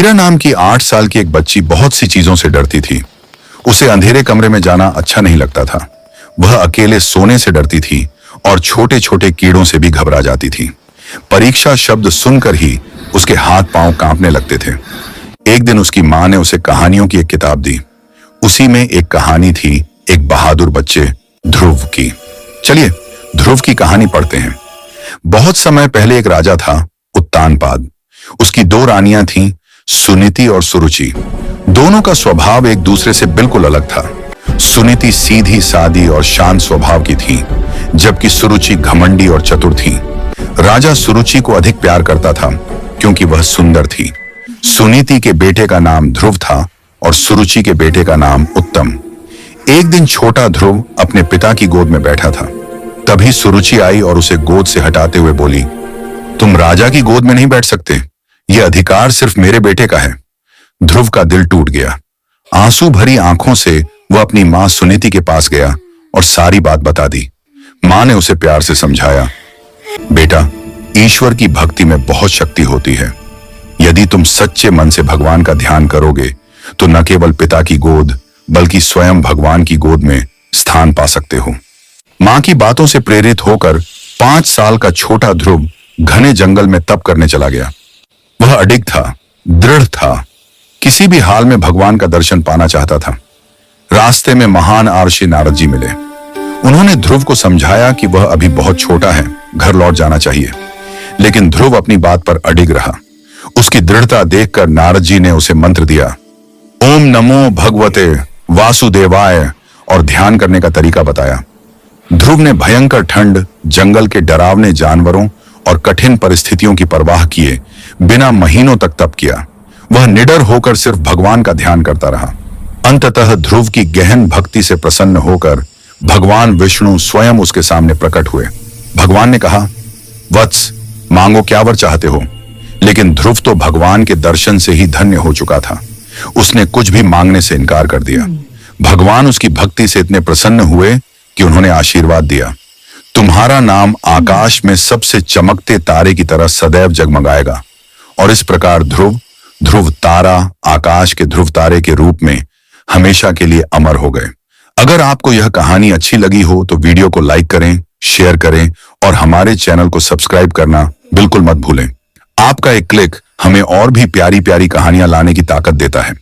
मीरा नाम की 8 साल की एक बच्ची बहुत सी चीजों से डरती थी। उसे अंधेरे कमरे में जाना अच्छा नहीं लगता था। वह अकेले सोने से डरती थी और छोटे छोटे कीड़ों से भी घबरा जाती थी। परीक्षा शब्द सुनकर ही उसके हाथ पांव कांपने लगते थे। एक दिन उसकी मां ने उसे कहानियों की एक किताब दी। उसी में एक कहानी थी एक बहादुर बच्चे ध्रुव की। चलिए ध्रुव की कहानी पढ़ते हैं। बहुत समय पहले एक राजा था, उत्तानपाद। उसकी 2 रानियां थीं, सुनीति और सुरुचि। दोनों का स्वभाव एक दूसरे से बिल्कुल अलग था। सुनीति सीधी सादी और शांत स्वभाव की थी, जबकि सुरुचि घमंडी और चतुर थी। राजा सुरुचि को अधिक प्यार करता था क्योंकि वह सुंदर थी। सुनीति के बेटे का नाम ध्रुव था और सुरुचि के बेटे का नाम उत्तम। एक दिन छोटा ध्रुव अपने पिता की गोद में बैठा था। तभी सुरुचि आई और उसे गोद से हटाते हुए बोली, तुम राजा की गोद में नहीं बैठ सकते, यह अधिकार सिर्फ मेरे बेटे का है। ध्रुव का दिल टूट गया। आंसू भरी आंखों से वह अपनी मां सुनीति के पास गया और सारी बात बता दी। मां ने उसे प्यार से समझाया, बेटा, ईश्वर की भक्ति में बहुत शक्ति होती है। यदि तुम सच्चे मन से भगवान का ध्यान करोगे तो न केवल पिता की गोद बल्कि स्वयं भगवान की गोद में स्थान पा सकते हो। मां की बातों से प्रेरित होकर 5 साल का छोटा ध्रुव घने जंगल में तप करने चला गया। वह अडिग था, दृढ़ था, किसी भी हाल में भगवान का दर्शन पाना चाहता था। रास्ते में महान आर्षि नारद जी मिले। उन्होंने ध्रुव को समझाया कि वह अभी बहुत छोटा है, घर लौट जाना चाहिए। लेकिन ध्रुव अपनी बात पर अडिग रहा। उसकी दृढ़ता देखकर नारद जी ने उसे मंत्र दिया, ओम नमो भगवते वासुदेवाय, और ध्यान करने का तरीका बताया। ध्रुव ने भयंकर ठंड, जंगल के डरावने जानवरों और कठिन परिस्थितियों की परवाह किए बिना महीनों तक तप किया। वह निडर होकर सिर्फ भगवान का ध्यान करता रहा। अंततः ध्रुव की गहन भक्ति से प्रसन्न होकर भगवान विष्णु स्वयं उसके सामने प्रकट हुए। भगवान ने कहा, वत्स, मांगो क्या वर चाहते हो। लेकिन ध्रुव तो भगवान के दर्शन से ही धन्य हो चुका था। उसने कुछ भी मांगने से इनकार कर दिया। भगवान उसकी भक्ति से इतने प्रसन्न हुए कि उन्होंने आशीर्वाद दिया, तुम्हारा नाम आकाश में सबसे चमकते तारे की तरह सदैव जगमगाएगा। और इस प्रकार ध्रुव तारा, आकाश के ध्रुव तारे के रूप में हमेशा के लिए अमर हो गए। अगर आपको यह कहानी अच्छी लगी हो तो वीडियो को लाइक करें, शेयर करें और हमारे चैनल को सब्सक्राइब करना बिल्कुल मत भूलें। आपका एक क्लिक हमें और भी प्यारी प्यारी कहानियां लाने की ताकत देता है।